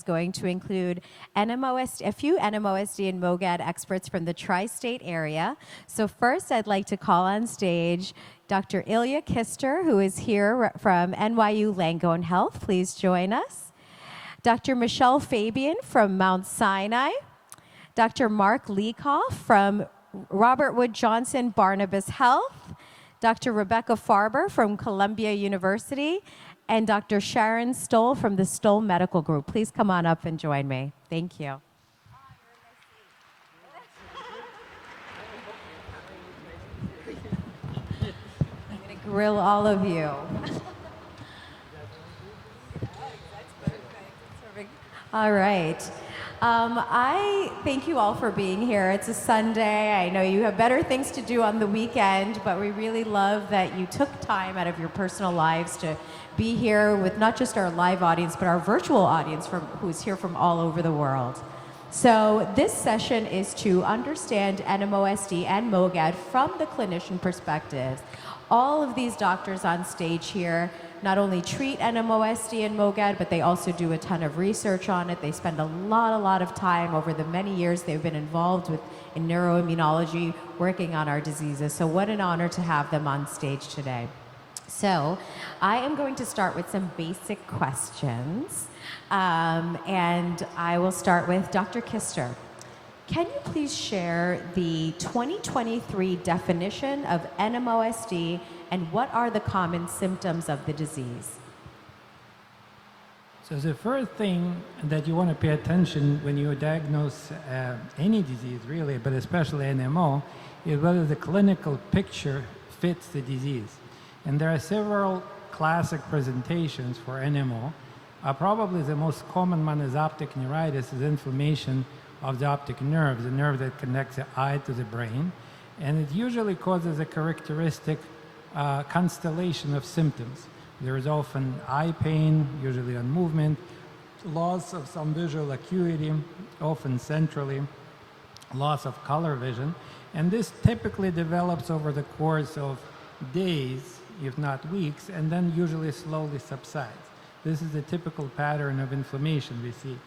going to include a few NMOSD and MOGAD experts from the tri-state area. So first, I'd like to call on stage Dr. Ilya Kister, who is here from NYU Langone Health. Please join us. Dr. Michelle Fabian from Mount Sinai. Dr. Mark Leekoff from RWJBarnabas Health. Dr. Rebecca Farber from Columbia University, and Dr. Sharon Stoll from the Stoll Medical Group. Please come on up and join me. Thank you. I'm going to grill all of you. All right. I thank you all for being here. It's a Sunday. I know you have better things to do on the weekend, but we really love that you took time out of your personal lives to be here with not just our live audience, but our virtual audience who's here from all over the world. So this session is to understand NMOSD and MOGAD from the clinician perspective. All of these doctors on stage here not only treat NMOSD and MOGAD, but they also do a ton of research on it. They spend a lot of time over the many years they've been involved in neuroimmunology, working on our diseases. So what an honor to have them on stage today. So I am going to start with some basic questions, and I will start with Dr. Kister. Can you please share the 2023 definition of NMOSD and what are the common symptoms of the disease? So the first thing that you want to pay attention when you diagnose any disease really, but especially NMO, is whether the clinical picture fits the disease. And there are several classic presentations for NMO. Probably the most common one is optic neuritis, is inflammation of the optic nerve, the nerve that connects the eye to the brain. And it usually causes a characteristic constellation of symptoms. There is often eye pain, usually on movement, loss of some visual acuity, often centrally, loss of color vision. And this typically develops over the course of days, if not weeks, and then usually slowly subsides. This is the typical pattern of inflammation we see.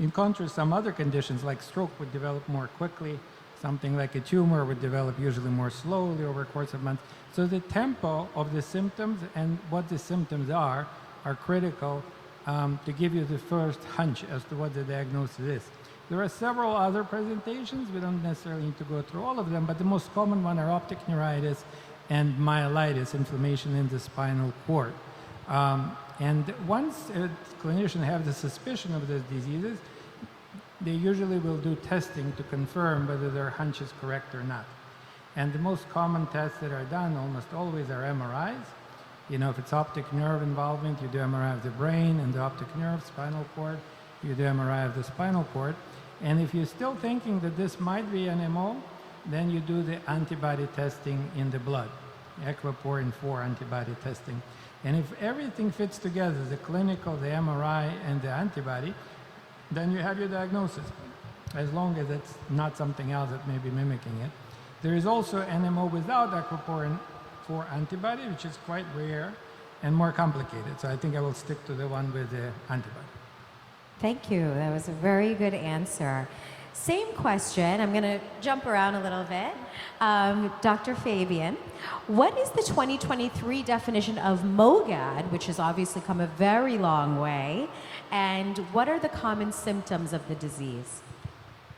In contrast, some other conditions like stroke would develop more quickly. Something like a tumor would develop usually more slowly over the course of months. So the tempo of the symptoms and what the symptoms are critical to give you the first hunch as to what the diagnosis is. There are several other presentations. We don't necessarily need to go through all of them, but the most common one are optic neuritis and myelitis, inflammation in the spinal cord. And once a clinician have the suspicion of these diseases, they usually will do testing to confirm whether their hunch is correct or not. And the most common tests that are done almost always are MRIs. You know, if it's optic nerve involvement, you do MRI of the brain and the optic nerve, spinal cord, you do MRI of the spinal cord. And if you're still thinking that this might be an NMO, then you do the antibody testing in the blood, aquaporin 4 antibody testing. And if everything fits together, the clinical, the MRI, and the antibody, then you have your diagnosis, as long as it's not something else that may be mimicking it. There is also NMO without aquaporin 4 antibody, which is quite rare and more complicated. So I think I will stick to the one with the antibody. Thank you. That was a very good answer. Same question. I'm going to jump around a little bit. Dr. Fabian, what is the 2023 definition of MOGAD, which has obviously come a very long way, and what are the common symptoms of the disease?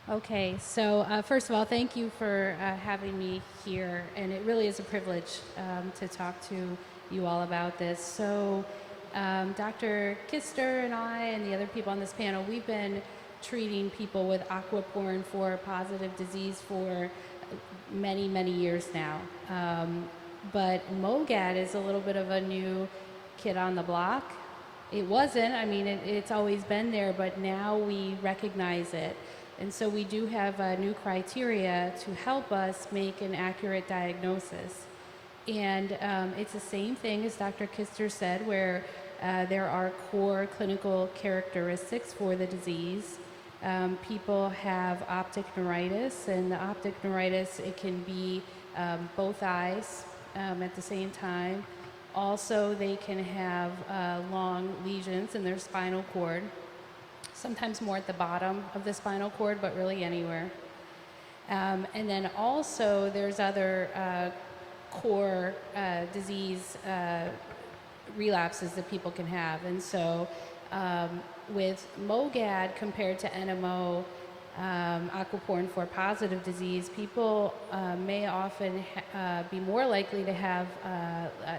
Okay, so first of all, thank you for having me here, and it really is a privilege to talk to you all about this. So Dr. Kister and I and the other people on this panel, we've been treating people with aquaporin 4 positive disease for many years now. But MOGAD is a little bit of a new kid on the block. It wasn't, I mean, it's always been there, but now we recognize it. And so we do have new criteria to help us make an accurate diagnosis. And it's the same thing as Dr. Kister said, where there are core clinical characteristics for the disease. People have optic neuritis, and the optic neuritis, it can be both eyes at the same time. Also, they can have long lesions in their spinal cord. sometimes more at the bottom of the spinal cord, but really anywhere. And then also there's other core disease relapses that people can have. And so with MOGAD compared to NMO, aquaporin 4 positive disease, people may often be more likely to have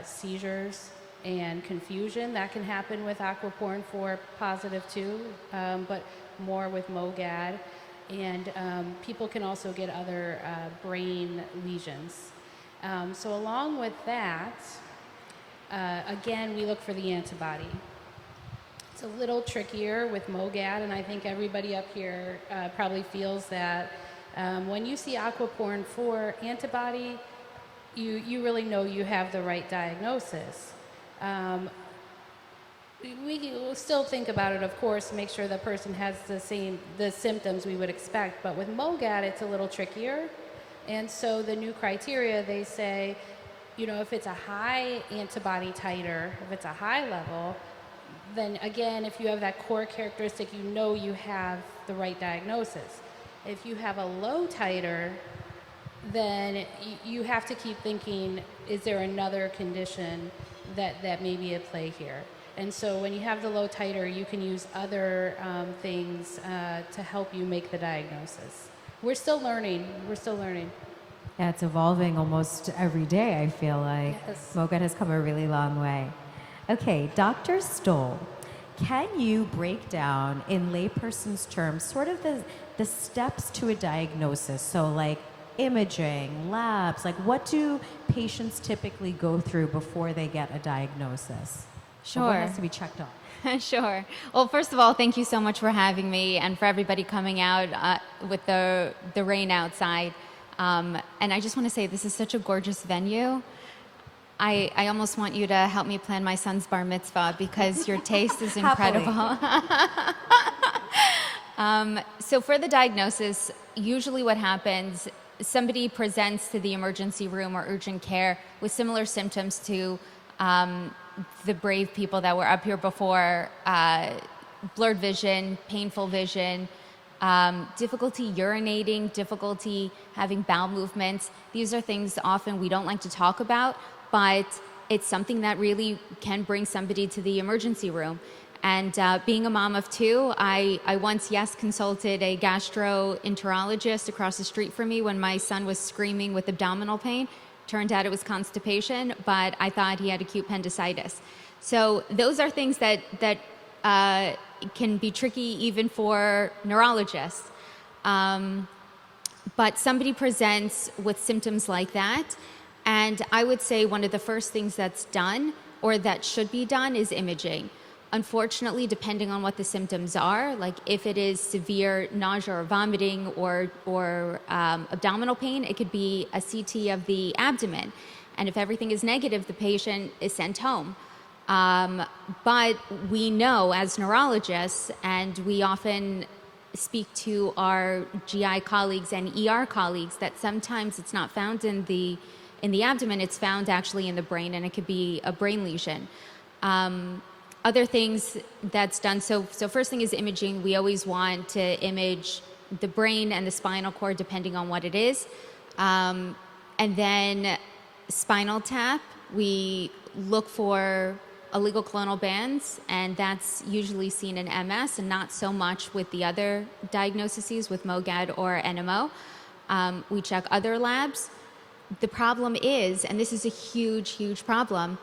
seizures and confusion. That can happen with aquaporin 4 positive too, but more with MOGAD. And people can also get other brain lesions. So along with that, again, we look for the antibody. It's a little trickier with MOGAD, and I think everybody up here probably feels that when you see aquaporin 4 antibody, you really know you have the right diagnosis. We will still think about it, of course, to make sure the person has the symptoms we would expect, but with MOGAD, it's a little trickier. And so the new criteria, they say, if it's a high antibody titer, if it's a high level, then again, if you have that core characteristic, you have the right diagnosis. If you have a low titer, then you have to keep thinking, is there another condition that may be at play here? And so when you have the low titer, you can use other things to help you make the diagnosis. We're still learning. Yeah, it's evolving almost every day, I feel like. Yes. MOGAD has come a really long way. Okay, Dr. Stoll, can you break down in layperson's terms sort of the steps to a diagnosis? So like imaging, labs, like what do patients typically go through before they get a diagnosis? Sure. What has to be checked off? Sure. Well, first of all, thank you so much for having me and for everybody coming out with the rain outside. And I just want to say this is such a gorgeous venue. I almost want you to help me plan my son's bar mitzvah because your taste is incredible. So for the diagnosis, usually what happens, somebody presents to the emergency room or urgent care with similar symptoms to the brave people that were up here before, blurred vision, painful vision, difficulty urinating, difficulty having bowel movements. These are things often we don't like to talk about, but it's something that really can bring somebody to the emergency room. And being a mom of two, I once, consulted a gastroenterologist across the street from me when my son was screaming with abdominal pain. Turned out it was constipation, but I thought he had acute appendicitis. So those are things that can be tricky even for neurologists. But somebody presents with symptoms like that, and I would say one of the first things that's done or that should be done is imaging. Unfortunately, depending on what the symptoms are, like if it is severe nausea or vomiting or abdominal pain, it could be a CT of the abdomen. And if everything is negative, the patient is sent home. But we know as neurologists, and we often speak to our GI colleagues and ER colleagues, that sometimes it's not found in the abdomen, it's found actually in the brain, and it could be a brain lesion. Other things that's done, so first thing is imaging. We always want to image the brain and the spinal cord depending on what it is. And then spinal tap, we look for oligoclonal bands, and that's usually seen in MS and not so much with the other diagnoses with MOGAD or NMO. We check other labs. The problem is, and this is a huge, huge problem,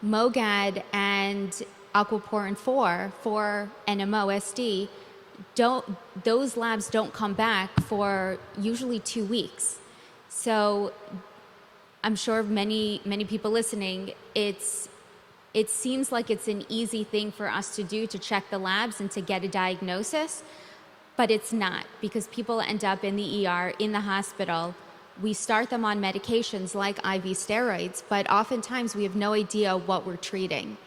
MOGAD and aquaporin 4 for NMOSD, those labs don't come back for usually 2 weeks. So I'm sure many people listening, it seems like it's an easy thing for us to do, to check the labs and to get a diagnosis, but it's not, because people end up in the ER, in the hospital. We start them on medications like IV steroids, but oftentimes we have no idea what we're treating.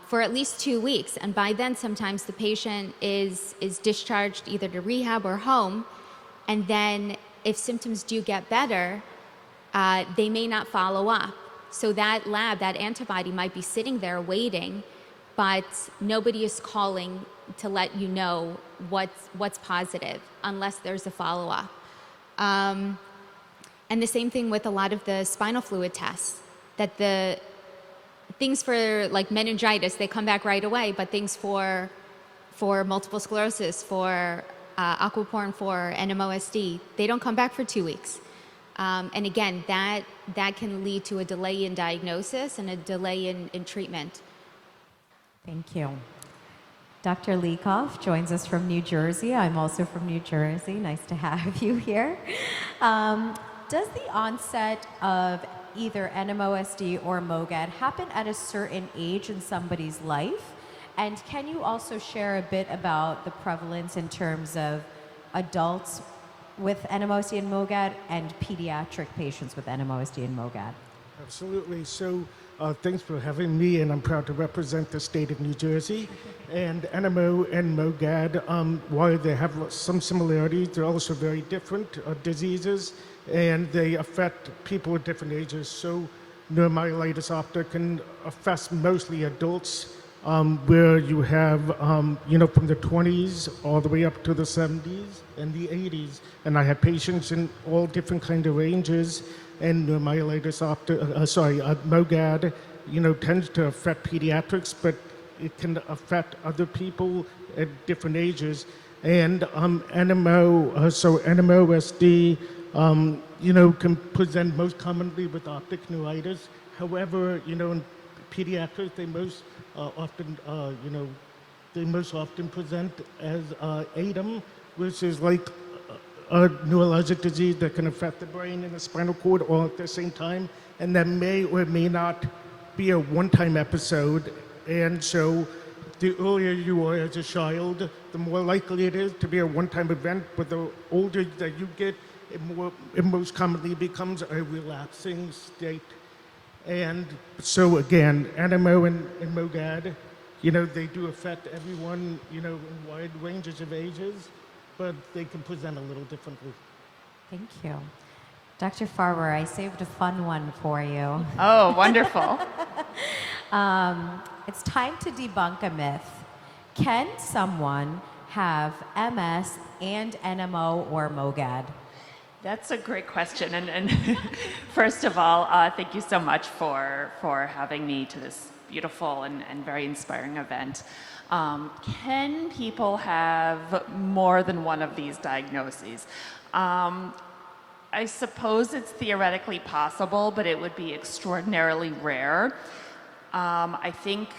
For at least 2 weeks, and by then sometimes the patient is discharged either to rehab or home, and then if symptoms do get better, they may not follow up. So that lab, that antibody might be sitting there waiting, but nobody is calling to let you know what's positive unless there's a follow-up. And the same thing with a lot of the spinal fluid tests, that the things for like meningitis, they come back right away, but things for multiple sclerosis, for aquaporin 4, NMOSD, they don't come back for 2 weeks. And again, that can lead to a delay in diagnosis and a delay in treatment. Thank you. Dr. Leekoff joins us from New Jersey. I'm also from New Jersey. Nice to have you here. Does the onset of either NMOSD or MOGAD happen at a certain age in somebody's life? And can you also share a bit about the prevalence in terms of adults with NMOSD and MOGAD and pediatric patients with NMOSD and MOGAD? Absolutely. So thanks for having me, and I'm proud to represent the state of New Jersey. And NMO and MOGAD, while they have some similarities, they're also very different diseases, and they affect people at different ages. So neuromyelitis optica can affect mostly adults, where you have, from the 20s all the way up to the 70s and the 80s. And I have patients in all different kind of ranges. And neuromyelitis optica, MOGAD, tends to affect pediatrics, but it can affect other people at different ages. And NMOSD, can present most commonly with optic neuritis. However, in pediatrics, they most often present as ADEM, which is like a neurologic disease that can affect the brain and the spinal cord all at the same time, and that may or may not be a one-time episode. And so the earlier you are as a child, the more likely it is to be a one-time event, but the older that you get, it most commonly becomes a relapsing state. And so again, NMO and MOGAD, they do affect everyone, in wide ranges of ages, but they can present a little differently. Thank you. Dr. Farber, I saved a fun one for you. Oh, wonderful. It's time to debunk a myth. Can someone have MS and NMO or MOGAD? That's a great question. And first of all, thank you so much for having me to this beautiful and very inspiring event. Can people have more than one of these diagnoses? I suppose it's theoretically possible, but it would be extraordinarily rare. I think,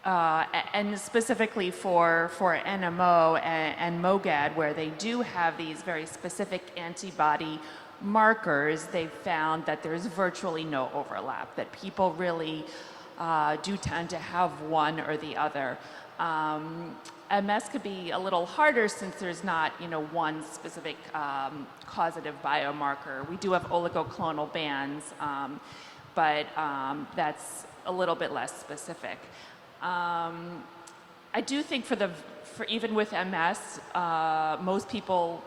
and specifically for NMO and MOGAD, where they do have these very specific antibody markers, they've found that there's virtually no overlap, that people really do tend to have one or the other. MS could be a little harder since there's not, one specific causative biomarker. We do have oligoclonal bands, but that's a little bit less specific. I do think for even with MS, most people,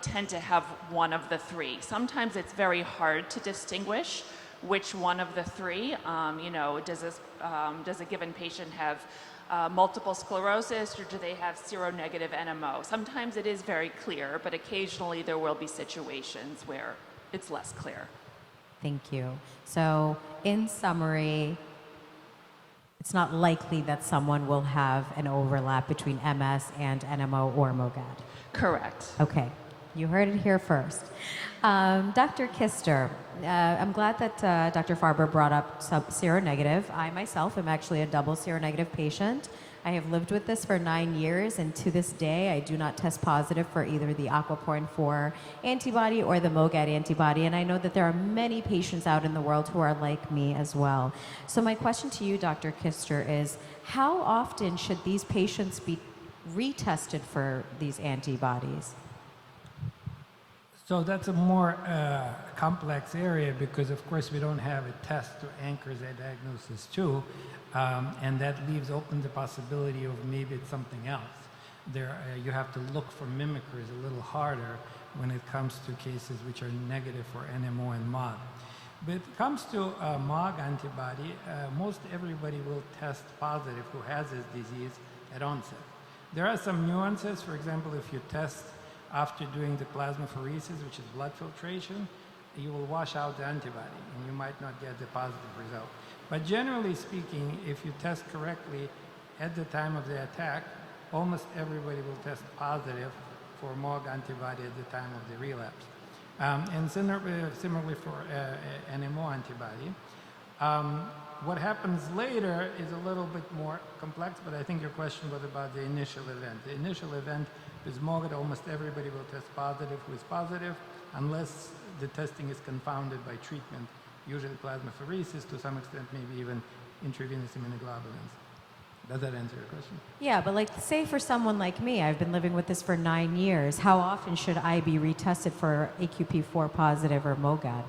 tend to have one of the three. Sometimes it's very hard to distinguish which one of the three. Does a given patient have multiple sclerosis, or do they have seronegative NMO? Sometimes it is very clear, but occasionally there will be situations where it's less clear. Thank you. So, in summary, it's not likely that someone will have an overlap between MS and NMO or MOGAD. Correct. Okay, you heard it here first. Dr. Kister, I'm glad that Dr. Farber brought up seronegative. I myself am actually a double seronegative patient. I have lived with this for 9 years, and to this day, I do not test positive for either the aquaporin 4 antibody or the MOGAD antibody, and I know that there are many patients out in the world who are like me as well. So my question to you, Dr. Kister, is how often should these patients be retested for these antibodies? So that's a more complex area because, of course, we don't have a test to anchor that diagnosis to, and that leaves open the possibility of maybe it's something else. You have to look for mimickers a little harder when it comes to cases which are negative for NMO and MOG. But if it comes to MOG antibody, most everybody will test positive who has this disease at onset. There are some nuances. For example, if you test after doing the plasmapheresis, which is blood filtration, you will wash out the antibody and you might not get the positive result. But generally speaking, if you test correctly at the time of the attack, almost everybody will test positive for MOG antibody at the time of the relapse. And similarly for NMO antibody. What happens later is a little bit more complex, but I think your question was about the initial event. The initial event with MOGAD, almost everybody will test positive who is positive, unless the testing is confounded by treatment, usually plasmapheresis, to some extent maybe even intravenous immunoglobulins. Does that answer your question? Yeah, but like, say for someone like me, I've been living with this for 9 years. How often should I be retested for AQP4 positive or MOGAD?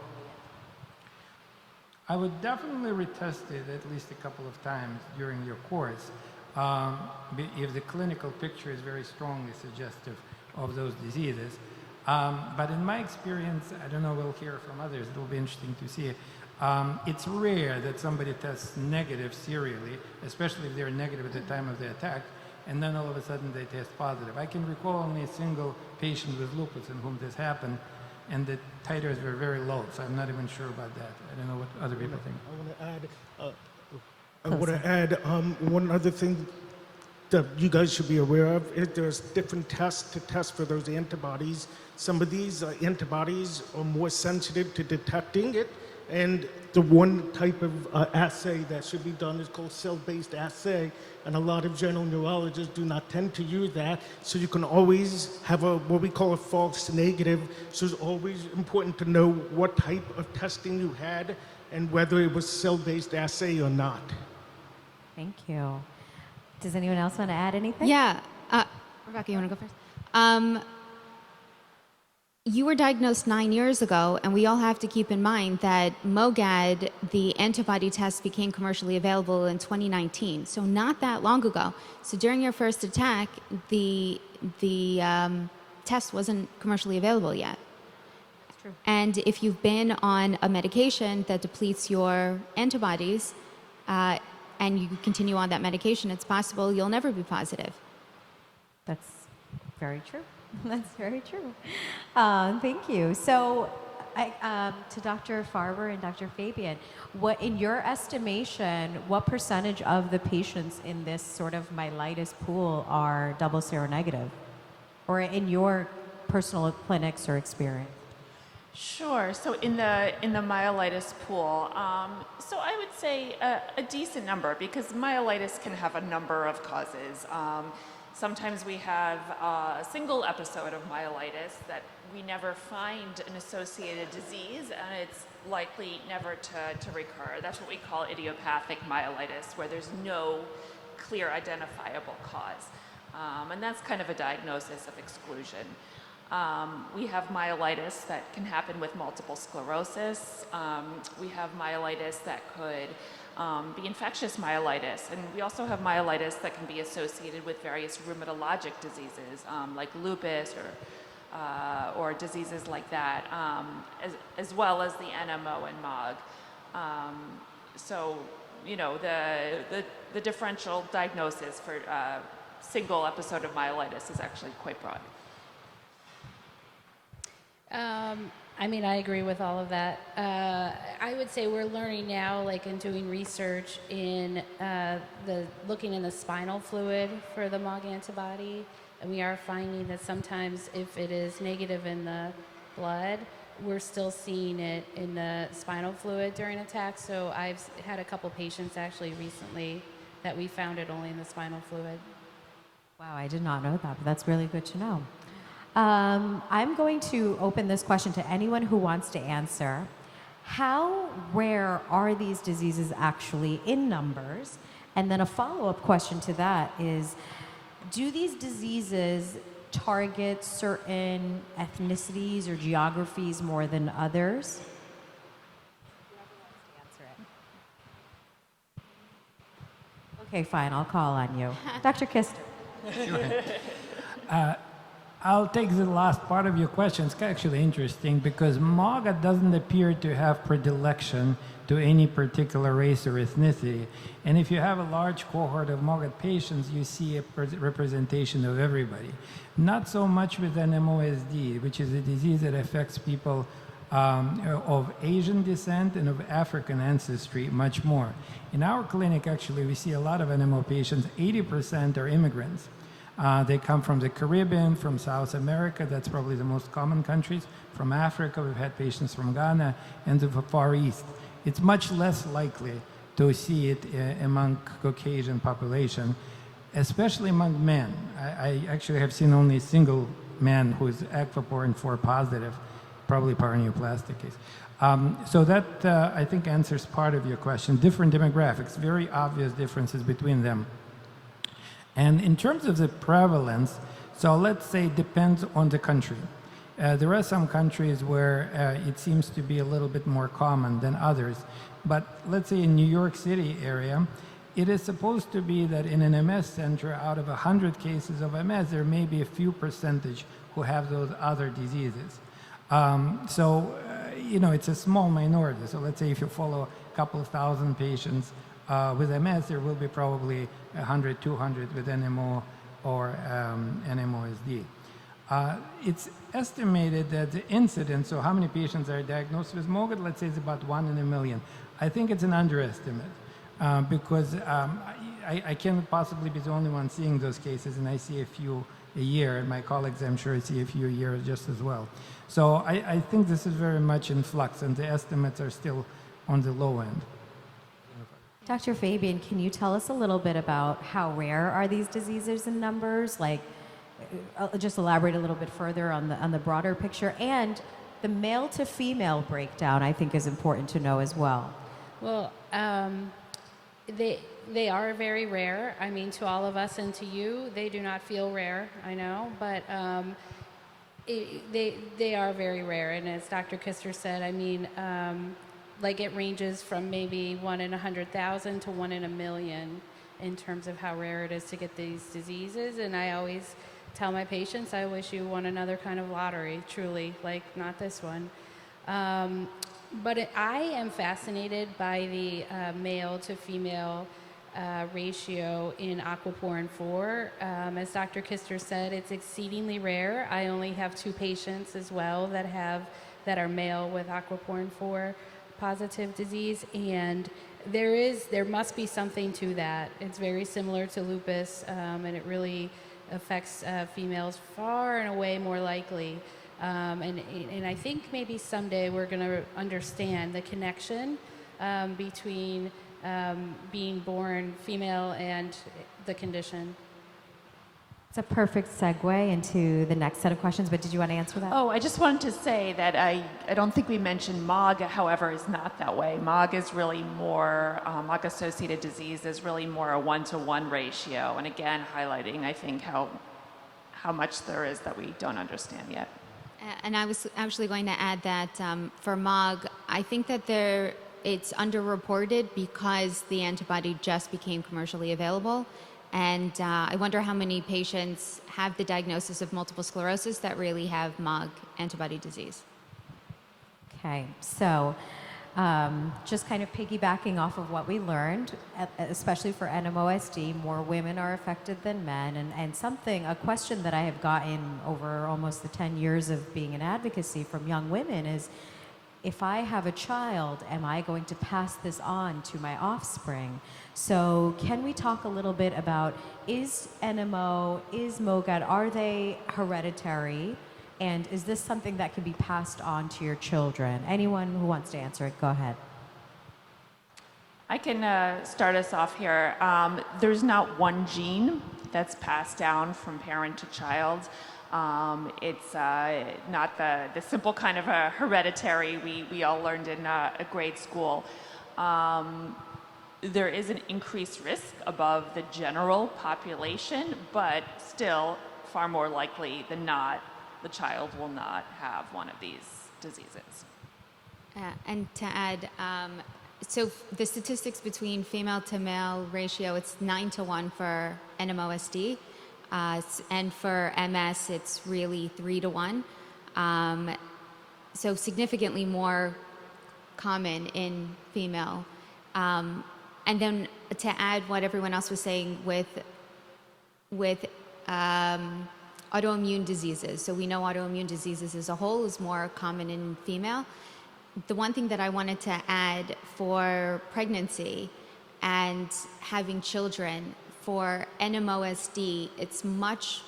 I would definitely retest it at least a couple of times during your course if the clinical picture is very strongly suggestive of those diseases. But in my experience, I don't know, we'll hear from others, it'll be interesting to see. It's rare that somebody tests negative serially, especially if they're negative at the time of the attack, and then all of a sudden they test positive. I can recall only a single patient with lupus in whom this happened, and the titers were very low, so I'm not even sure about that. I don't know what other people think. I want to add one other thing that you guys should be aware of is there's different tests to test for those antibodies. Some of these antibodies are more sensitive to detecting it, and the one type of assay that should be done is called cell-based assay, and a lot of general neurologists do not tend to use that, so you can always have what we call a false negative. So it's always important to know what type of testing you had and whether it was cell-based assay or not. Thank you. Does anyone else want to add anything? Yeah. Rebecca, you want to go first? You were diagnosed 9 years ago, and we all have to keep in mind that MOGAD, the antibody test, became commercially available in 2019, so not that long ago. So during your first attack, the test wasn't commercially available yet. That's true. And if you've been on a medication that depletes your antibodies, and you continue on that medication, it's possible you'll never be positive. That's very true. That's very true. Thank you. So, to Dr. Farber and Dr. Fabian, what, in your estimation, what percentage of the patients in this sort of myelitis pool are double seronegative, or in your personal clinics or experience? Sure. So in the myelitis pool, so I would say a decent number, because myelitis can have a number of causes. Sometimes we have a single episode of myelitis that we never find an associated disease, and it's likely never to recur. That's what we call idiopathic myelitis, where there's no clear identifiable cause. And that's kind of a diagnosis of exclusion. We have myelitis that can happen with multiple sclerosis. We have myelitis that could be infectious myelitis, and we also have myelitis that can be associated with various rheumatologic diseases like lupus or diseases like that, as well as the NMO and MOG. So, you know, the differential diagnosis for single episode of myelitis is actually quite broad. I mean, I agree with all of that. I would say we're learning now, like in doing research in looking in the spinal fluid for the MOG antibody, and we are finding that sometimes if it is negative in the blood, we're still seeing it in the spinal fluid during attacks. So I've had a couple patients actually recently that we found it only in the spinal fluid. Wow, I did not know that, but that's really good to know. I'm going to open this question to anyone who wants to answer. How rare are these diseases actually in numbers? And then a follow-up question to that is, do these diseases target certain ethnicities or geographies more than others? Okay, fine, I'll call on you. Dr. Kister. Sure. I'll take the last part of your question. It's actually interesting because MOGAD doesn't appear to have predilection to any particular race or ethnicity. And if you have a large cohort of MOGAD patients, you see a representation of everybody. Not so much with NMOSD, which is a disease that affects people of Asian descent and of African ancestry much more. In our clinic, actually, we see a lot of NMO patients. 80% are immigrants. They come from the Caribbean, from South America, that's probably the most common countries. From Africa, we've had patients from Ghana and the Far East. It's much less likely to see it among Caucasian population, especially among men. I actually have seen only a single man who is aquaporin 4 positive, probably paraneoplastic case. So that, I think, answers part of your question. Different demographics, very obvious differences between them. And in terms of the prevalence, so let's say it depends on the country. There are some countries where it seems to be a little bit more common than others. But let's say in New York City area, it is supposed to be that in an MS center, out of 100 cases of MS, there may be a few percentage who have those other diseases. You know, it's a small minority. So let's say if you follow a couple of thousand patients with MS, there will be probably 100, 200 with NMO or NMOSD. It's estimated that the incidence, so how many patients are diagnosed with MOGAD, let's say it's about 1 in a million. I think it's an underestimate because I can't possibly be the only one seeing those cases, and I see a few a year, and my colleagues, I'm sure, see a few a year just as well. So I think this is very much in flux, and the estimates are still on the low end. Dr. Fabian, can you tell us a little bit about how rare are these diseases in numbers? Like, just elaborate a little bit further on the broader picture, and the male to female breakdown, I think, is important to know as well. Well, they are very rare. I mean, to all of us and to you, they do not feel rare, I know, but they are very rare. And as Dr. Kister said, I mean, like it ranges from maybe 1 in 100,000 to 1 in a million in terms of how rare it is to get these diseases. And I always tell my patients, I wish you won another kind of lottery, truly, like not this one. But I am fascinated by the male to female ratio in aquaporin 4. As Dr. Kister said, it's exceedingly rare. I only have 2 patients as well that are male with aquaporin 4 positive disease, and there must be something to that. It's very similar to lupus, and it really affects females far and away more likely. And I think maybe someday we're going to understand the connection between being born female and the condition. It's a perfect segue into the next set of questions, but did you want to answer that? Oh, I just wanted to say that I don't think we mentioned MOG, however, is not that way. MOG is really more, MOG-associated disease is really more a 1-to-1 ratio. And again, highlighting, I think, how much there is that we don't understand yet. And I was actually going to add that for MOG, I think that it's underreported because the antibody just became commercially available. And I wonder how many patients have the diagnosis of multiple sclerosis that really have MOG antibody disease. Okay, so just kind of piggybacking off of what we learned, especially for NMOSD, more women are affected than men. And a question that I have gotten over almost the 10 years of being in advocacy from young women is, if I have a child, am I going to pass this on to my offspring? So can we talk a little bit about, is NMO, is MOGAD, are they hereditary? And is this something that can be passed on to your children? Anyone who wants to answer it, go ahead. I can start us off here. There's not one gene that's passed down from parent to child. It's not the simple kind of a hereditary we all learned in a grade school. There is an increased risk above the general population, but still far more likely than not, the child will not have one of these diseases. And to add, so the statistics between female to male ratio, it's 9-to-1 for NMOSD. And for MS, it's really 3 to 1. So significantly more common in female. And then to add what everyone else was saying with autoimmune diseases. So we know autoimmune diseases as a whole is more common in female. The one thing that I wanted to add for pregnancy and having children, for NMOSD, it's much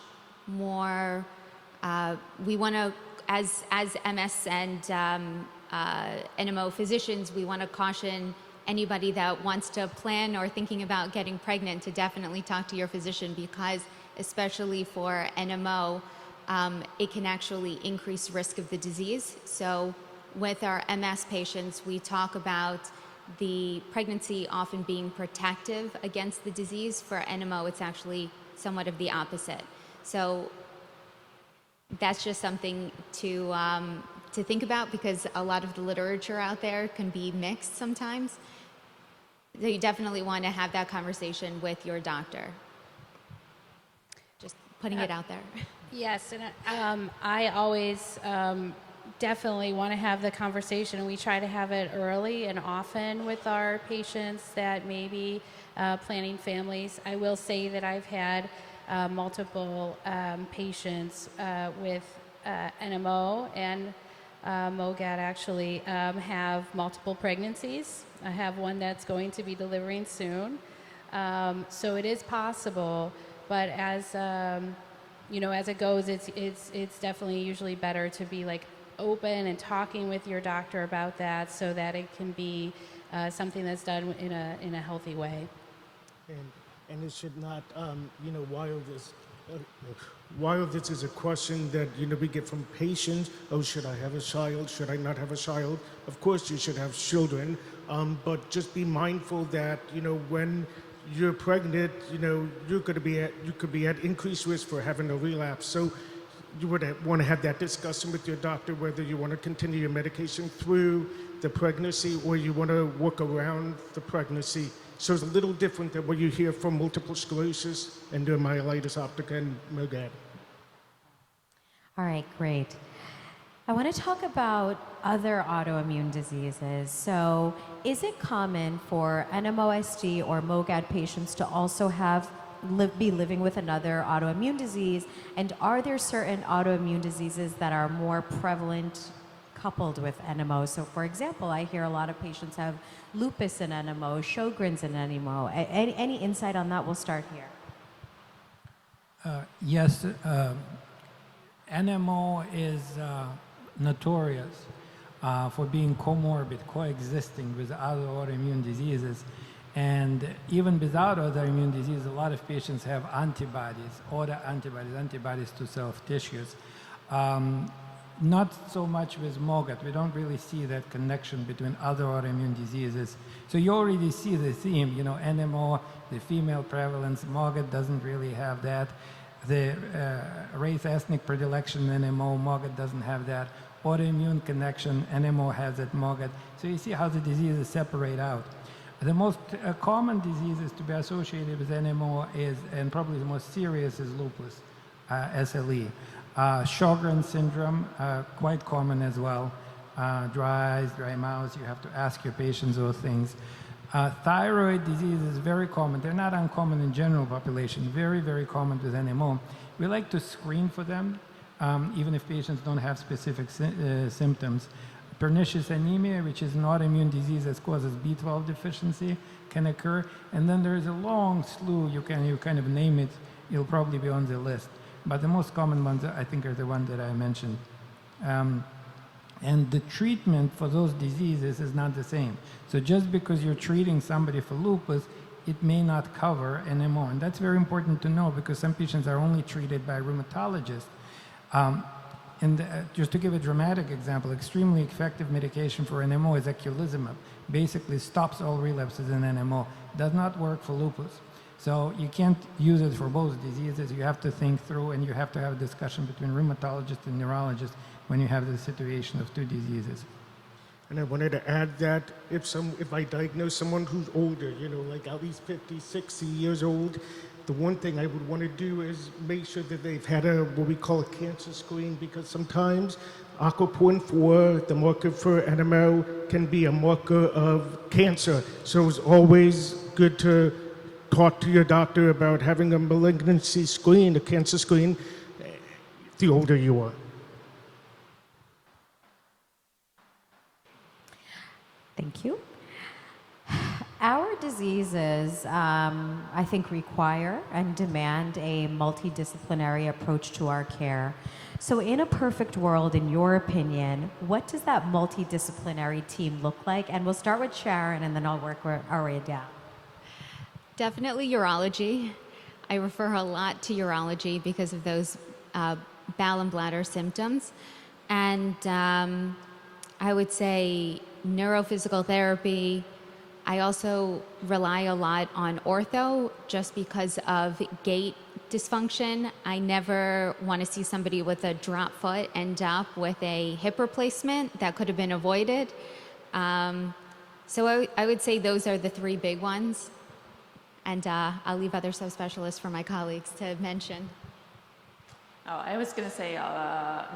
more, we want to, as MS and NMO physicians, we want to caution anybody that wants to plan or thinking about getting pregnant to definitely talk to your physician, because especially for NMO, it can actually increase risk of the disease. So with our MS patients, we talk about the pregnancy often being protective against the disease. For NMO, it's actually somewhat of the opposite. So that's just something to think about, because a lot of the literature out there can be mixed sometimes. So you definitely want to have that conversation with your doctor. Just putting it out there. Yes, and I always definitely want to have the conversation, and we try to have it early and often with our patients that may be planning families. I will say that I've had multiple patients with NMO and MOGAD actually have multiple pregnancies. I have one that's going to be delivering soon. So it is possible, but as as it goes, it's definitely usually better to be like open and talking with your doctor about that, so that it can be something that's done in a healthy way. And it should not, while this is a question that we get from patients, oh, should I have a child? Should I not have a child? Of course, you should have children, but just be mindful that when you're pregnant, you could be at increased risk for having a relapse. So you would want to have that discussion with your doctor, whether you want to continue your medication through the pregnancy or you want to work around the pregnancy. So it's a little different than what you hear from multiple sclerosis and dermatomyositis optica and MOGAD. All right, great. I want to talk about other autoimmune diseases. So is it common for NMOSD or MOGAD patients to also be living with another autoimmune disease? And are there certain autoimmune diseases that are more prevalent coupled with NMO? So for example, I hear a lot of patients have lupus and NMO, Sjogren's and NMO. Any insight on that? We'll start here. Yes, NMO is notorious for being comorbid, coexisting with other autoimmune diseases. And even without autoimmune disease, a lot of patients have antibodies, antibodies to self-tissues. Not so much with MOGAD. We don't really see that connection between other autoimmune diseases. So you already see the theme, NMO, the female prevalence, MOGAD doesn't really have that. The race ethnic predilection, NMO, MOGAD doesn't have that. Autoimmune connection, NMO has it, MOGAD. So you see how the diseases separate out. The most common diseases to be associated with NMO is, and probably the most serious, is lupus, SLE. Sjogren's syndrome, quite common as well. Dry eyes, dry mouth, you have to ask your patients those things. Thyroid disease is very common. They're not uncommon in general population, very, very common with NMO. We like to screen for them, even if patients don't have specific symptoms. Pernicious anemia, which is an autoimmune disease that causes B12 deficiency, can occur. And then there is a long slew, you kind of name it, it'll probably be on the list. But the most common ones, I think, are the ones that I mentioned. And the treatment for those diseases is not the same. So just because you're treating somebody for lupus, it may not cover NMO. And that's very important to know, because some patients are only treated by rheumatologists. Just to give a dramatic example, extremely effective medication for NMO is eculizumab. Basically stops all relapses in NMO. Does not work for lupus. So you can't use it for both diseases. You have to think through, and you have to have a discussion between rheumatologists and neurologists when you have the situation of two diseases. And I wanted to add that if I diagnose someone who's older, like at least 50, 60 years old, the one thing I would want to do is make sure that they've had what we call a cancer screen, because sometimes aquaporin 4, the marker for NMO, can be a marker of cancer. So it's always good to talk to your doctor about having a malignancy screen, a cancer screen, the older you are. Thank you. Our diseases, I think, require and demand a multidisciplinary approach to our care. So in a perfect world, in your opinion, what does that multidisciplinary team look like? And we'll start with Sharon, and then I'll work our way down. Definitely urology. I refer a lot to urology because of those bowel and bladder symptoms. And I would say neurophysical therapy. I also rely a lot on ortho just because of gait dysfunction. I never want to see somebody with a drop foot end up with a hip replacement that could have been avoided. So I would say those are the three big ones. And I'll leave other subspecialists for my colleagues to mention. Oh, I was going to say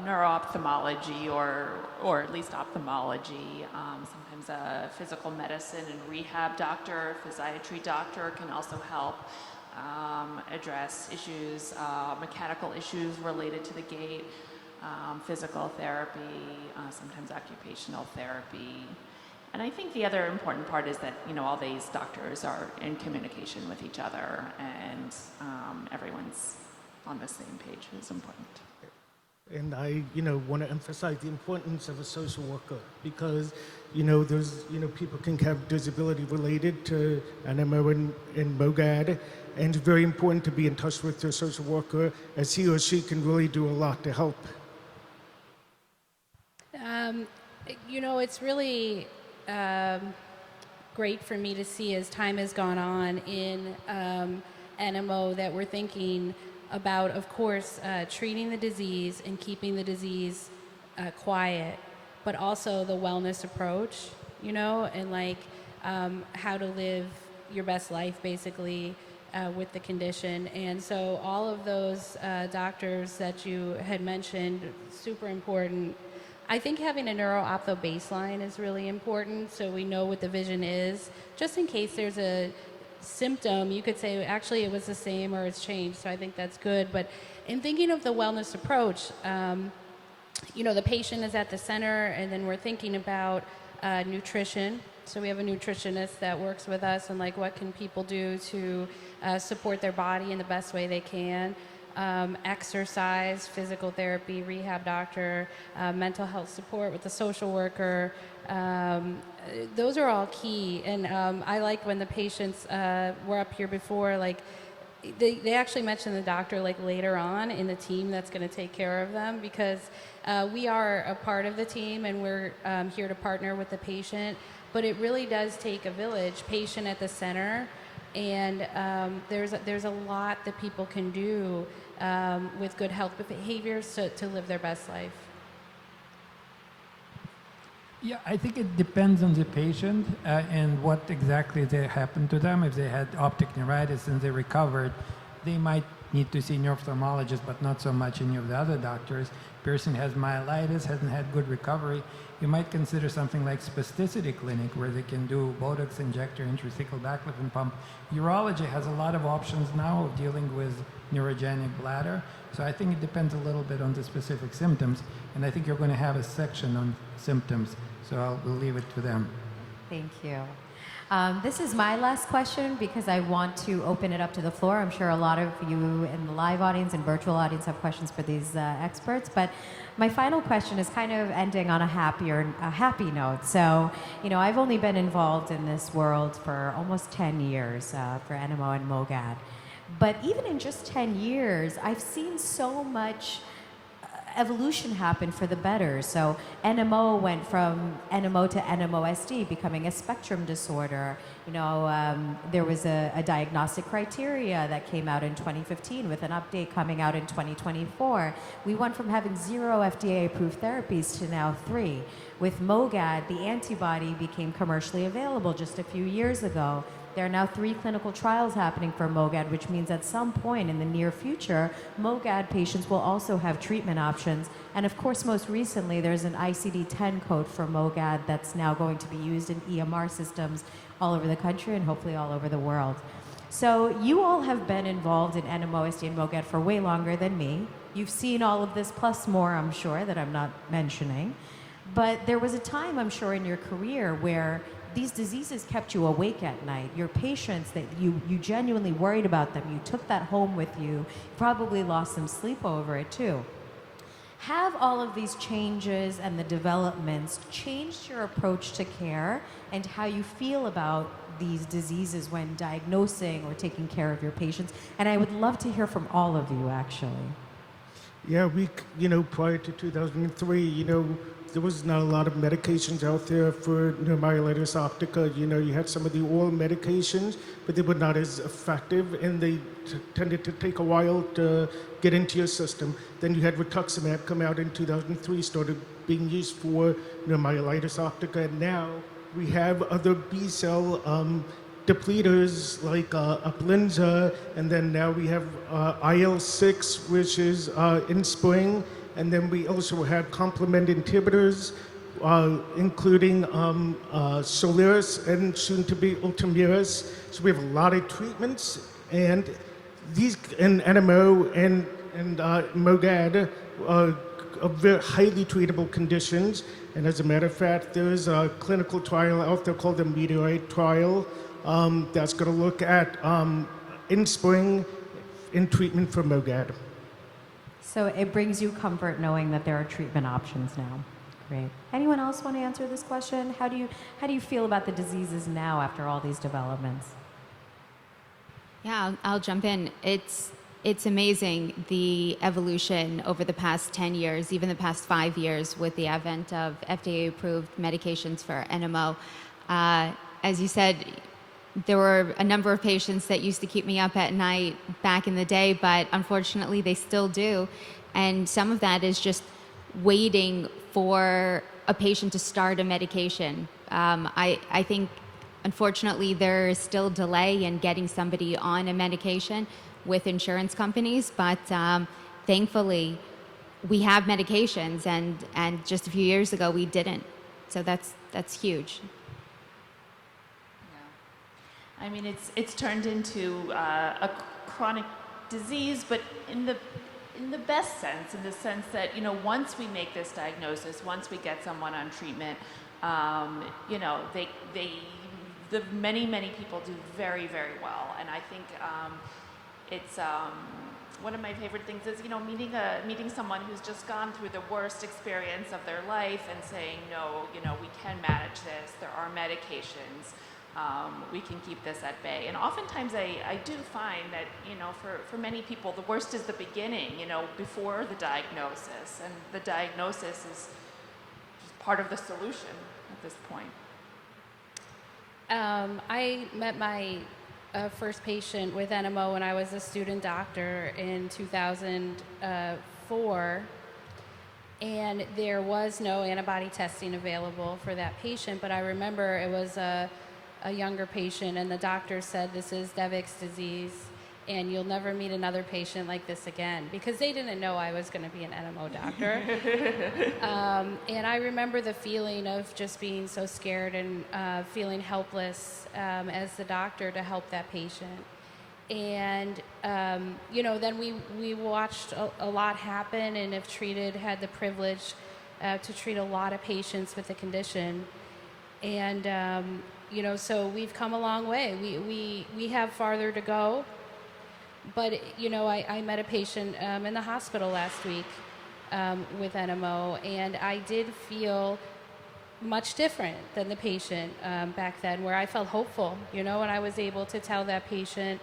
neuro-ophthalmology or at least ophthalmology. Sometimes a physical medicine and rehab doctor, physiatry doctor can also help address issues, mechanical issues related to the gait, physical therapy, sometimes occupational therapy. And I think the other important part is that, all these doctors are in communication with each other, and everyone's on the same page is important. And I, want to emphasize the importance of a social worker, because, there's, people can have disability related to NMO and MOGAD, and it's very important to be in touch with their social worker, as he or she can really do a lot to help. It's really great for me to see as time has gone on in NMO that we're thinking about, of course, treating the disease and keeping the disease quiet, but also the wellness approach, and how to live your best life, basically, with the condition. And so all of those doctors that you had mentioned, super important. I think having a neuro-optho baseline is really important, so we know what the vision is, just in case there's a symptom, you could say, actually, it was the same or it's changed, so I think that's good. But in thinking of the wellness approach, the patient is at the center, and then we're thinking about nutrition. So we have a nutritionist that works with us, and what can people do to support their body in the best way they can. Exercise, physical therapy, rehab doctor, mental health support with the social worker. Those are all key. And I like when the patients were up here before, they actually mentioned the doctor later on in the team that's going to take care of them, because we are a part of the team, and we're here to partner with the patient. But it really does take a village, patient at the center. And there's a lot that people can do with good health behaviors to live their best life. Yeah, I think it depends on the patient and what exactly they happened to them. If they had optic neuritis and they recovered, they might need to see an ophthalmologist, but not so much any of the other doctors. Person has myelitis, hasn't had good recovery, you might consider something like spasticity clinic, where they can do Botox injector, intrathecal baclofen pump. Urology has a lot of options now of dealing with neurogenic bladder. So I think it depends a little bit on the specific symptoms. And I think you're going to have a section on symptoms. So we'll leave it to them. Thank you. This is my last question, because I want to open it up to the floor. I'm sure a lot of you in the live audience and virtual audience have questions for these experts. But my final question is kind of ending on a happy note. So, I've only been involved in this world for almost 10 years for NMO and MOGAD. But even in just 10 years, I've seen so much evolution happened for the better. So NMO went from NMO to NMOSD, becoming a spectrum disorder. There was a diagnostic criteria that came out in 2015 with an update coming out in 2024. We went from having 0 FDA-approved therapies to now 3. With MOGAD, the antibody became commercially available just a few years ago. There are now 3 clinical trials happening for MOGAD, which means at some point in the near future, MOGAD patients will also have treatment options. And of course, most recently, there's an ICD-10 code for MOGAD that's now going to be used in EMR systems all over the country and hopefully all over the world. So you all have been involved in NMOSD and MOGAD for way longer than me. You've seen all of this plus more, I'm sure, that I'm not mentioning. But there was a time, I'm sure, in your career where these diseases kept you awake at night. Your patients, that you genuinely worried about them. You took that home with you. Probably lost some sleep over it too. Have all of these changes and the developments changed your approach to care and how you feel about these diseases when diagnosing or taking care of your patients? And I would love to hear from all of you, actually. Yeah, prior to 2003, there was not a lot of medications out there for neuromyelitis optica. You had some of the oral medications, but they were not as effective, and they tended to take a while to get into your system. Then you had rituximab come out in 2003, started being used for neuromyelitis optica, and now we have other B-cell depleters like Uplinza, and then now we have IL-6, which is in spring. And then we also have complement inhibitors, including Soliris and soon to be Ultomiris. So we have a lot of treatments, and these and NMO and MOGAD are very highly treatable conditions. And as a matter of fact, there's a clinical trial out there called the Meteorite trial that's going to look at in spring in treatment for MOGAD. So it brings you comfort knowing that there are treatment options now. Great. Anyone else want to answer this question? How do you feel about the diseases now after all these developments? Yeah, I'll jump in. It's amazing, the evolution over the past 10 years, even the past 5 years with the advent of FDA-approved medications for NMO. As you said, there were a number of patients that used to keep me up at night back in the day, but unfortunately they still do. And some of that is just waiting for a patient to start a medication. I think, unfortunately, there is still delay in getting somebody on a medication with insurance companies, but thankfully we have medications, and just a few years ago we didn't. So that's huge. I mean, it's turned into a chronic disease, but in the best sense, in the sense that, once we make this diagnosis, once we get someone on treatment, many people do very, very well. And I think it's one of my favorite things is, meeting someone who's just gone through the worst experience of their life and saying, no, we can manage this. There are medications. We can keep this at bay. And oftentimes I do find that, for many people, the worst is the beginning, before the diagnosis. And the diagnosis is just part of the solution at this point. I met my first patient with NMO when I was a student doctor in 2004. And there was no antibody testing available for that patient, but I remember it was a younger patient, and the doctor said, this is Devic's disease, and you'll never meet another patient like this again, because they didn't know I was going to be an NMO doctor. And I remember the feeling of just being so scared and feeling helpless as the doctor to help that patient. And, then we watched a lot happen, and have had the privilege to treat a lot of patients with the condition. And, so we've come a long way. We have farther to go. But, I met a patient in the hospital last week with NMO, and I did feel much different than the patient back then, where I felt hopeful, and I was able to tell that patient,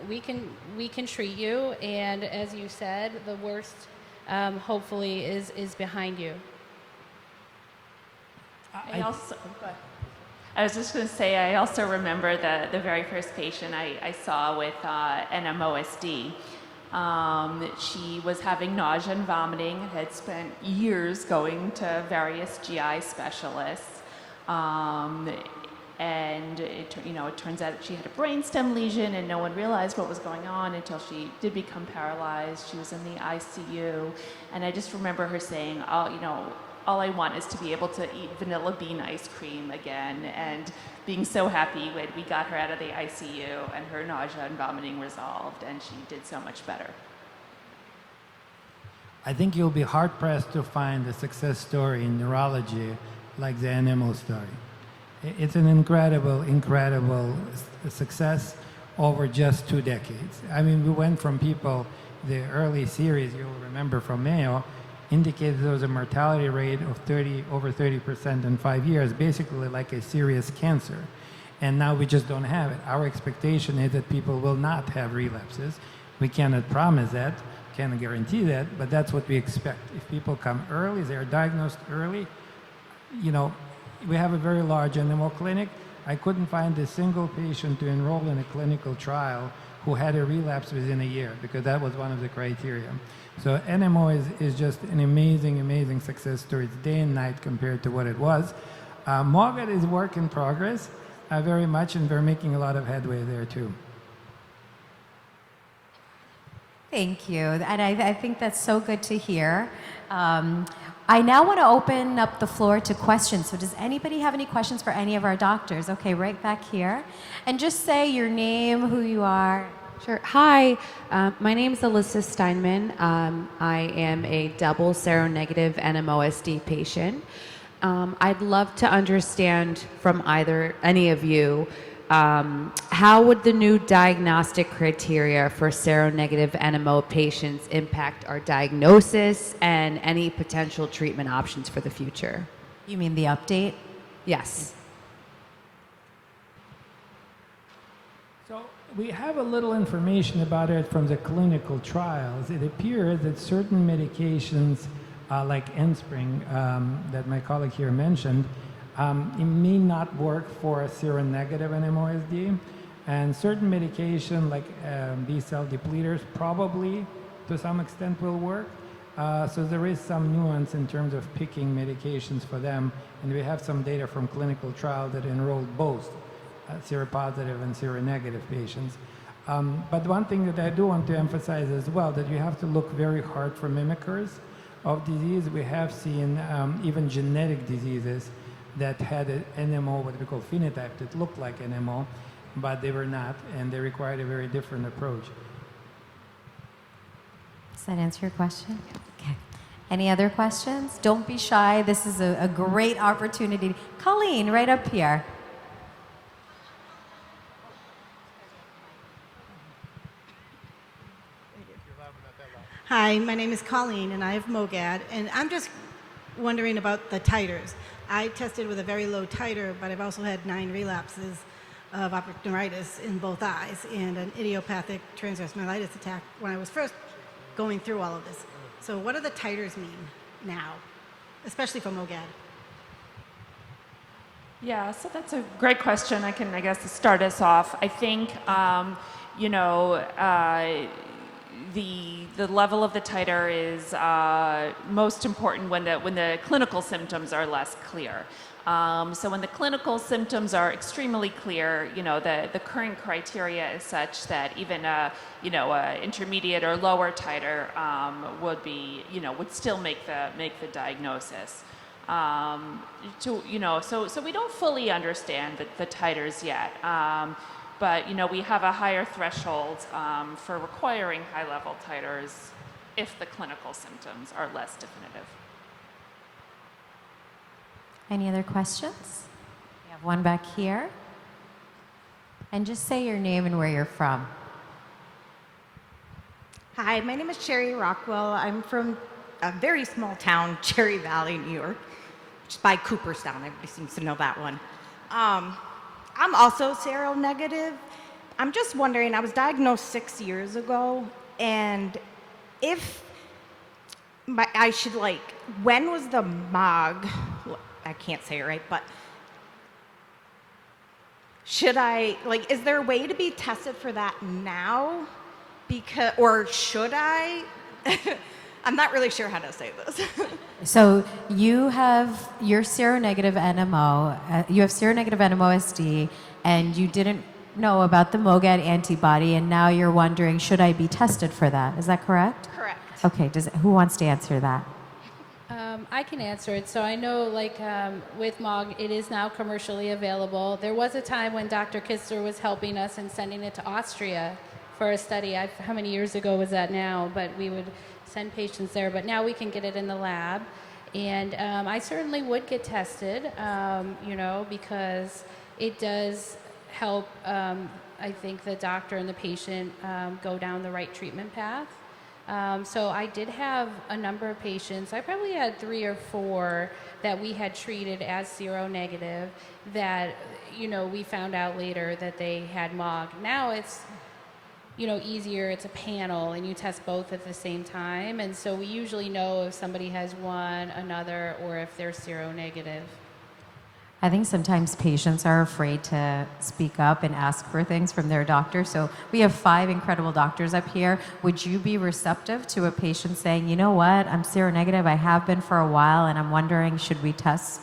we can treat you, and as you said, the worst hopefully is behind you. I was just going to say, I also remember the very first patient I saw with NMOSD. She was having nausea and vomiting and had spent years going to various GI specialists. And it turns out that she had a brainstem lesion, and no one realized what was going on until she did become paralyzed. She was in the ICU, and I just remember her saying, "Oh, all I want is to be able to eat vanilla bean ice cream again," and being so happy when we got her out of the ICU and her nausea and vomiting resolved, and she did so much better. I think you'll be hard-pressed to find a success story in neurology like the NMO story. It's an incredible success over just 2 decades. I mean, we went from people, the early series, you'll remember from Mayo, indicated there was a mortality rate of over 30% in 5 years, basically like a serious cancer. And now we just don't have it. Our expectation is that people will not have relapses. We cannot promise that, cannot guarantee that, but that's what we expect. If people come early, they are diagnosed early, we have a very large NMO clinic. I couldn't find a single patient to enroll in a clinical trial who had a relapse within a year, because that was one of the criteria. So NMO is just an amazing success story. It's day and night compared to what it was. MOGAD is work in progress very much, and we're making a lot of headway there too. Thank you. And I think that's so good to hear. I now want to open up the floor to questions. So does anybody have any questions for any of our doctors? Okay, right back here. And just say your name, who you are. Sure. Hi, my name is Alyssa Steinman. I am a double seronegative NMOSD patient. I'd love to understand from any of you, how would the new diagnostic criteria for seronegative NMO patients impact our diagnosis and any potential treatment options for the future? You mean the update? Yes. So we have a little information about it from the clinical trials. It appears that certain medications, like Enspring, that my colleague here mentioned, it may not work for a seronegative NMOSD, and certain medication like B-cell depleters probably to some extent will work. So there is some nuance in terms of picking medications for them, and we have some data from clinical trials that enrolled both seropositive and seronegative patients. But one thing that I do want to emphasize as well, that you have to look very hard for mimickers of disease. We have seen even genetic diseases that had an NMO, what we call phenotype, that looked like NMO, but they were not, and they required a very different approach. Does that answer your question? Okay. Any other questions? Don't be shy. This is a great opportunity. Colleen, right up here. Hi, my name is Colleen, and I have MOGAD, and I'm just wondering about the titers. I tested with a very low titer, but I've also had 9 relapses of optic neuritis in both eyes and an idiopathic transverse myelitis attack when I was first going through all of this. So what do the titers mean now, especially for MOGAD? Yeah, so that's a great question. I can, I guess, start us off. I think, the level of the titer is most important when the clinical symptoms are less clear. So when the clinical symptoms are extremely clear, the current criteria is such that even a intermediate or lower titer would still make the diagnosis. So we don't fully understand the titers yet. But we have a higher threshold for requiring high-level titers if the clinical symptoms are less definitive. Any other questions? We have one back here. And just say your name and where you're from. Hi, my name is Sherry Rockwell. I'm from a very small town, Cherry Valley, New York, which is by Cooperstown. Everybody seems to know that one. I'm also seronegative. I'm just wondering, I was diagnosed 6 years ago, and if I should, when was the MOG, I can't say it right, but should I, is there a way to be tested for that now? Or should I? I'm not really sure how to say this. So you have your seronegative NMO, you have seronegative NMOSD, and you didn't know about the MOGAD antibody, and now you're wondering, should I be tested for that? Is that correct? Correct. Okay, who wants to answer that? I can answer it. So I know, with MOG, it is now commercially available. There was a time when Dr. Kister was helping us and sending it to Austria for a study. How many years ago was that now? But we would send patients there. But now we can get it in the lab. And I certainly would get tested, because it does help, I think, the doctor and the patient go down the right treatment path. So I did have a number of patients. I probably had 3 or 4 that we had treated as seronegative that, we found out later that they had MOG. Now it's, easier. It's a panel and you test both at the same time. And so we usually know if somebody has one, another, or if they're seronegative. I think sometimes patients are afraid to speak up and ask for things from their doctor. So we have 5 incredible doctors up here. Would you be receptive to a patient saying, you know what, I'm seronegative, I have been for a while, and I'm wondering, should we test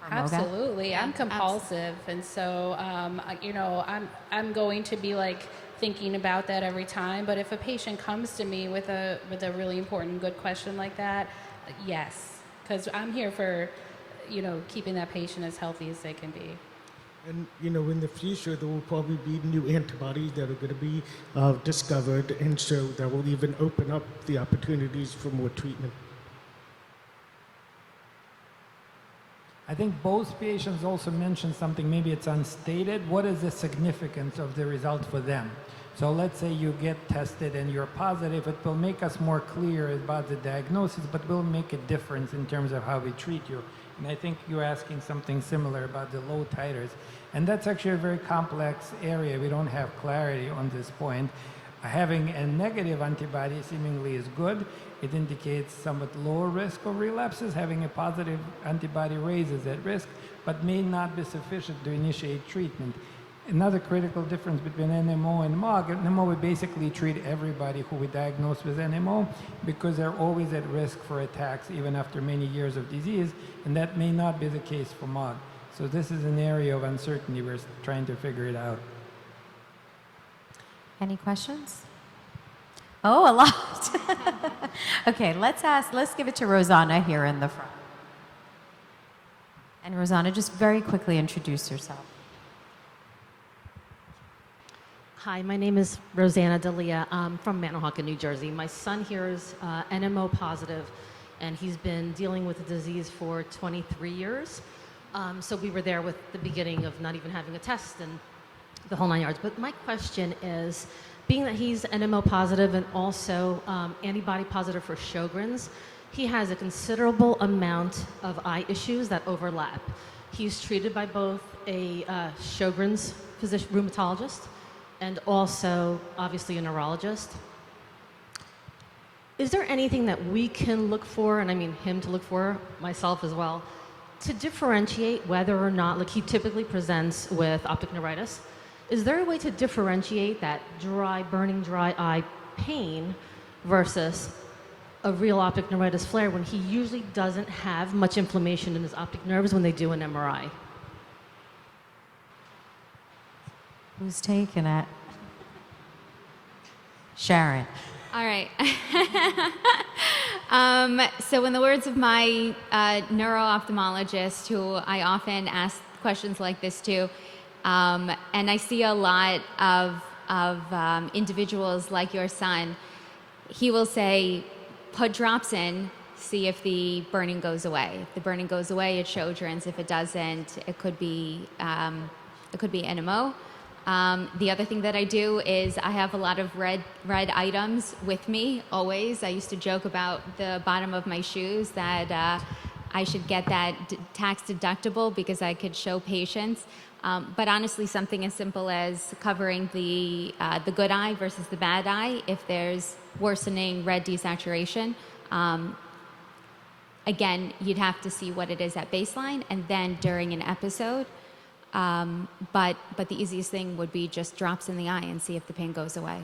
for MOGAD? Absolutely. I'm compulsive. And so, I'm going to be thinking about that every time. But if a patient comes to me with a really important, good question like that, yes, because I'm here for keeping that patient as healthy as they can be. And, in the future, there will probably be new antibodies that are going to be discovered, and so that will even open up the opportunities for more treatment. I think both patients also mentioned something, maybe it's unstated. What is the significance of the result for them? So let's say you get tested and you're positive, it will make us more clear about the diagnosis, but will make a difference in terms of how we treat you. And I think you're asking something similar about the low titers. And that's actually a very complex area. We don't have clarity on this point. Having a negative antibody seemingly is good. It indicates somewhat lower risk of relapses. Having a positive antibody raises that risk, but may not be sufficient to initiate treatment. Another critical difference between NMO and MOG, NMO we basically treat everybody who we diagnose with NMO because they're always at risk for attacks even after many years of disease, and that may not be the case for MOG. So this is an area of uncertainty. We're trying to figure it out. Any questions? Oh, a lot. Okay, let's give it to Rosanna here in the front. And Rosanna, just very quickly introduce yourself. Hi, my name is Rosanna D'Elia. I'm from Manahawkin, New Jersey. My son here is NMO positive, and he's been dealing with the disease for 23 years. So we were there with the beginning of not even having a test and the whole 9 yards. But my question is, being that he's NMO positive and also antibody positive for Sjogren's, he has a considerable amount of eye issues that overlap. He's treated by both a Sjogren's physician, rheumatologist, and also obviously a neurologist. Is there anything that we can look for, and I mean him to look for, myself as well, to differentiate whether or not, like he typically presents with optic neuritis, is there a way to differentiate that dry, burning dry eye pain versus a real optic neuritis flare when he usually doesn't have much inflammation in his optic nerves when they do an MRI? Who's taking it? Sharon. All right. So in the words of my neuro-ophthalmologist, who I often ask questions like this to, and I see a lot of individuals like your son, he will say, put drops in, see if the burning goes away. If the burning goes away, it's Sjogren's. If it doesn't, it could be NMO. The other thing that I do is I have a lot of red items with me always. I used to joke about the bottom of my shoes that I should get that tax deductible because I could show patients. But honestly, something as simple as covering the good eye versus the bad eye, if there's worsening red desaturation, again, you'd have to see what it is at baseline and then during an episode. But the easiest thing would be just drops in the eye and see if the pain goes away.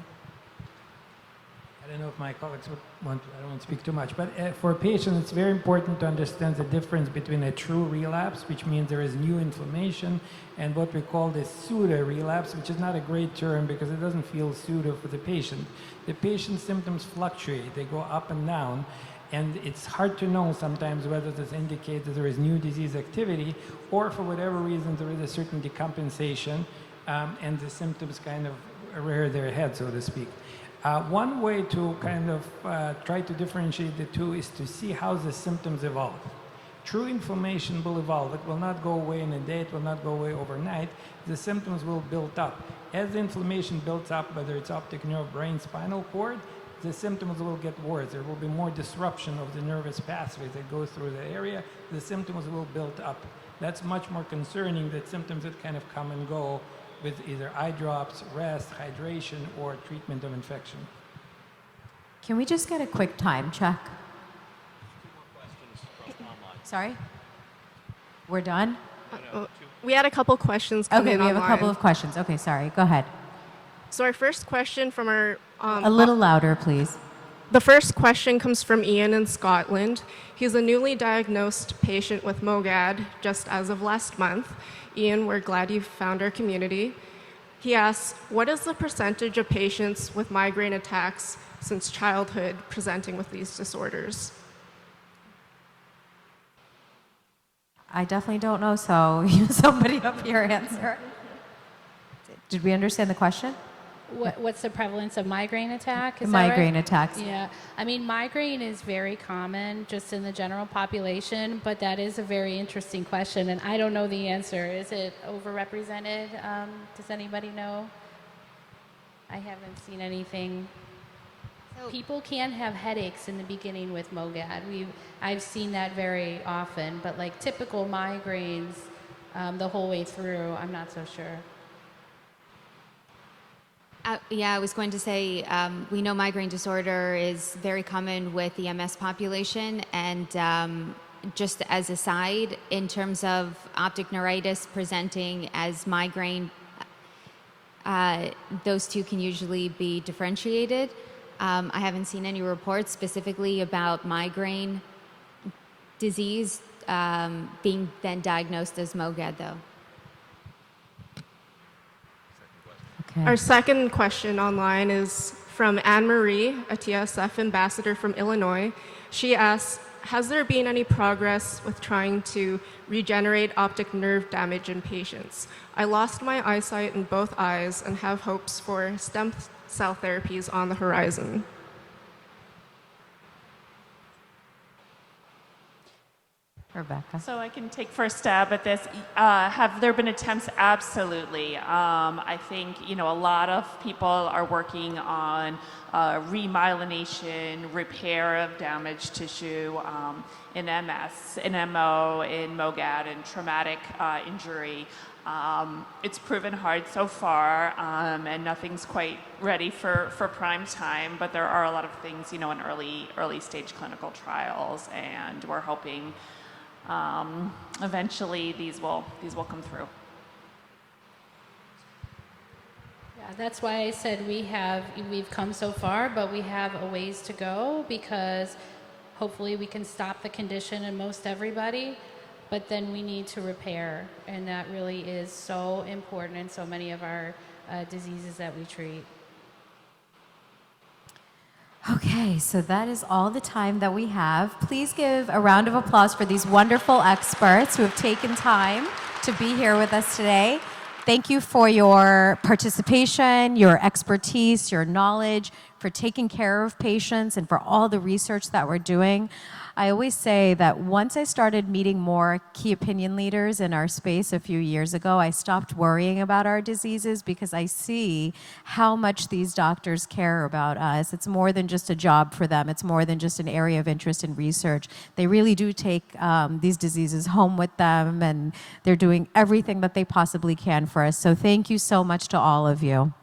I don't know if my colleagues would want to, I don't want to speak too much, but for patients, it's very important to understand the difference between a true relapse, which means there is new inflammation, and what we call the pseudo-relapse, which is not a great term because it doesn't feel pseudo for the patient. The patient's symptoms fluctuate, they go up and down, and it's hard to know sometimes whether this indicates that there is new disease activity, or for whatever reason there is a certain decompensation, and the symptoms kind of rear their head, so to speak. One way to kind of try to differentiate the two is to see how the symptoms evolve. True inflammation will evolve. It will not go away in a day. It will not go away overnight. The symptoms will build up. As the inflammation builds up, whether it's optic nerve, brain, spinal cord, the symptoms will get worse. There will be more disruption of the nervous pathways that go through the area. The symptoms will build up. That's much more concerning than symptoms that kind of come and go with either eye drops, rest, hydration, or treatment of infection. Can we just get a quick time check? Sorry? We're done? We had a couple questions come Okay, in we have a online. couple of questions. Okay, sorry. Go ahead. So our first question from our... A little louder, please. The first question comes from Ian in Scotland. He's a newly diagnosed patient with MOGAD just as of last month. Ian, we're glad you found our community. He asks, what is the percentage of patients with migraine attacks since childhood presenting with these disorders? I definitely don't know, so somebody up here answer. Did we understand the question? What's the prevalence of migraine attack? Is Migraine that right? attacks. Yeah, I mean, migraine is very common just in the general population, but that is a very interesting question, and I don't know the answer. Is it overrepresented? Does anybody know? I haven't seen anything. People can have headaches in the beginning with MOGAD. I've seen that very often, but like typical migraines the whole way through, I'm not so sure. Yeah, I was going to say, we know migraine disorder is very common with the MS population, and just as a side, in terms of optic neuritis presenting as migraine, those two can usually be differentiated. I haven't seen any reports specifically about migraine disease being then diagnosed as MOGAD, though. Okay. Our second question online is from Anne-Marie, a TSF ambassador from Illinois. She asks, has there been any progress with trying to regenerate optic nerve damage in patients? I lost my eyesight in both eyes and have hopes for stem cell therapies on the horizon. Rebecca. So I can take first stab at this. Have there been attempts? Absolutely. I think, a lot of people are working on remyelination, repair of damaged tissue in MS, in MO, in MOGAD, and traumatic injury. It's proven hard so far, and nothing's quite ready for prime time, but there are a lot of things, in early stage clinical trials, and we're hoping eventually these will come through. Yeah, that's why I said we've come so far, but we have a ways to go, because hopefully we can stop the condition in most everybody, but then we need to repair, and that really is so important in so many of our diseases that we treat. Okay, so that is all the time that we have. Please give a round of applause for these wonderful experts who have taken time to be here with us today. Thank you for your participation, your expertise, your knowledge, for taking care of patients, and for all the research that we're doing. I always say that once I started meeting more key opinion leaders in our space a few years ago, I stopped worrying about our diseases, because I see how much these doctors care about us. It's more than just a job for them. It's more than just an area of interest in research. They really do take these diseases home with them, and they're doing everything that they possibly can for us. So thank you so much to all of you.